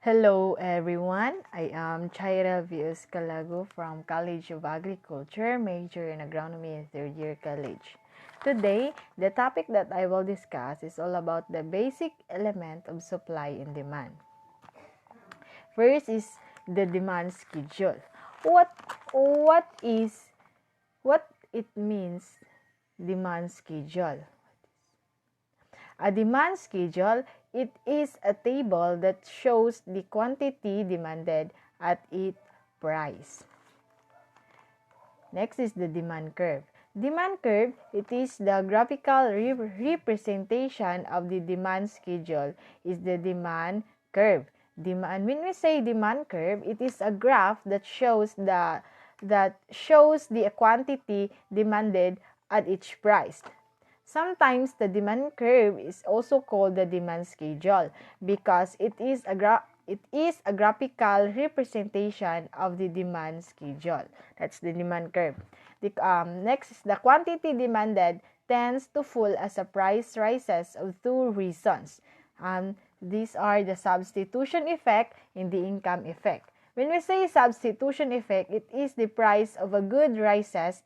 Hello everyone, I am Chaiyryl Calago from College of Agriculture, major in agronomy and third year college. Today, the topic that I will discuss is all about the basic element of supply and demand. First is the demand schedule. What it means demand schedule? A demand schedule, it is a table that shows the quantity demanded at each price. Next is the demand curve. Demand curve, it is the graphical representation of the demand schedule is the demand curve. When we say demand curve, it is a graph that shows the quantity demanded at each price. Sometimes the demand curve is also called the demand schedule because it is a graphical representation of the demand schedule. That's the demand curve. Next is the quantity demanded tends to fall as the price rises of two reasons. These are the substitution effect and the income effect. When we say substitution effect, it is the price of a good rises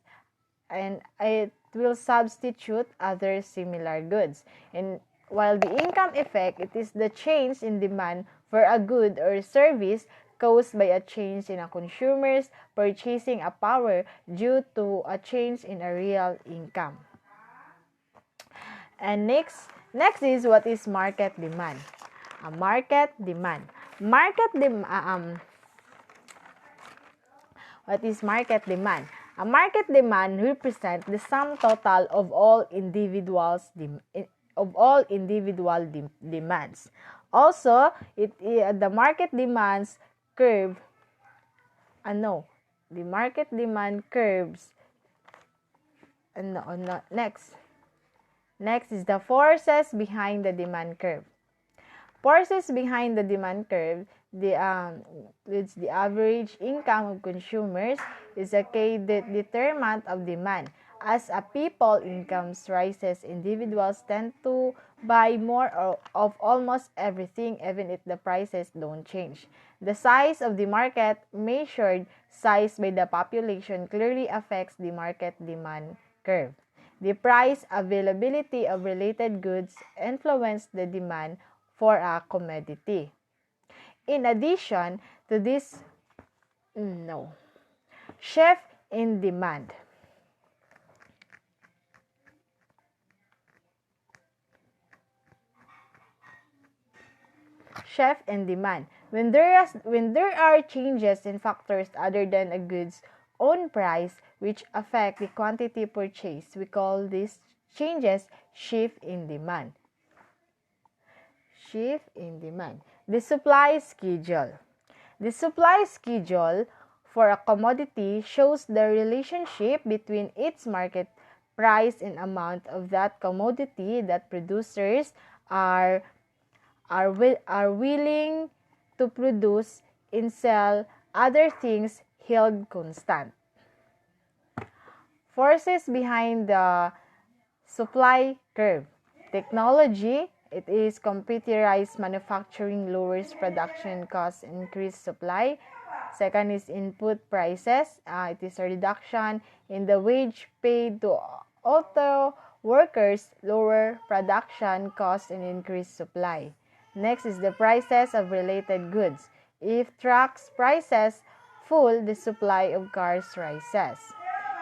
and it will substitute other similar goods. And while the income effect, it is the change in demand for a good or service caused by a change in a consumer's purchasing power due to a change in a real income. And next is what is market demand. Market demand. What is market demand? A market demand represents the sum total of all individual demands. Also, the market demands curve. The market demand curves. Next is the forces behind the demand curve. Forces behind the demand curve, the average income of consumers is a key determinant of demand. As a people incomes rises, individuals tend to buy more of almost everything even if the prices don't change. The size of the market, measured size by the population, clearly affects the market demand curve. The price availability of related goods influence the demand for a commodity. In addition to this, shift in demand. Shift in demand. When there are changes in factors other than a good's own price which affect the quantity purchased, we call these changes shift in demand. Shift in demand. The supply schedule. The supply schedule for a commodity shows the relationship between its market price and amount of that commodity that producers are willing to produce and sell, other things held constant. Forces behind the supply curve. Technology. It is computerized manufacturing lowers production costs, increase supply. Second is input prices. It is a reduction in the wage paid to auto workers, lower production costs, and increase supply. Next is the prices of related goods. If trucks prices fall, the supply of cars rises.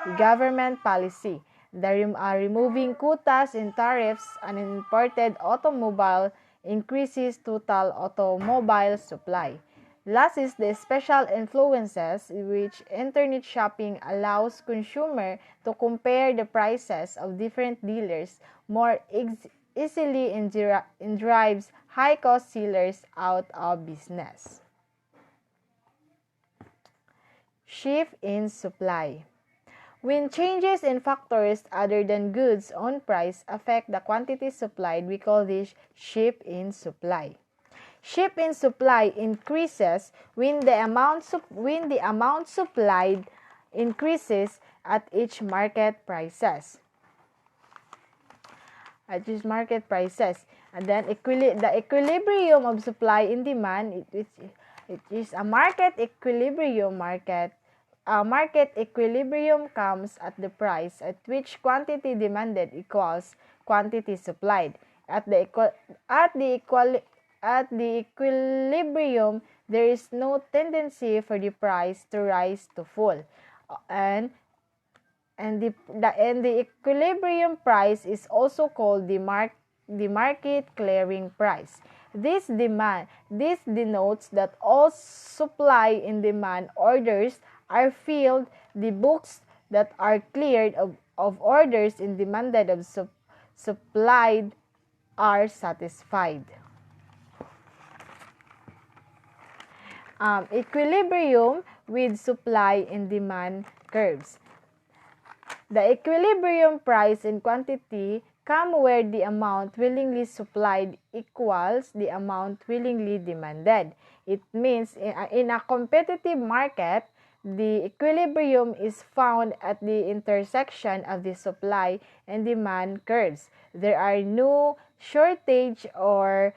The government policy. Removing quotas and tariffs on imported automobile increases total automobile supply. Last is the special influences, which internet shopping allows consumer to compare the prices of different dealers more easily and drives high-cost sellers out of business. Shift in supply. When changes in factors other than goods own price affect the quantity supplied, we call this shift in supply. Shift in supply increases when the amount supplied increases at each market prices. And then the equilibrium of supply and demand, it is a market equilibrium. Market equilibrium comes at the price at which quantity demanded equals quantity supplied. At the equilibrium, there is no tendency for the price to rise to fall, and the equilibrium price is also called the market clearing price. This denotes that all supply and demand orders are filled, the books that are cleared of orders and demanded of supplied are satisfied. Equilibrium with supply and demand curves. The equilibrium price and quantity come where the amount willingly supplied equals the amount willingly demanded. It means in a competitive market, the equilibrium is found at the intersection of the supply and demand curves. There are no shortage or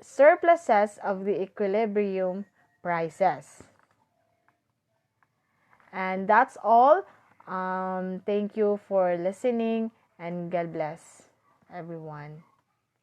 surpluses of the equilibrium prices. And that's all. Thank you for listening, and God bless everyone.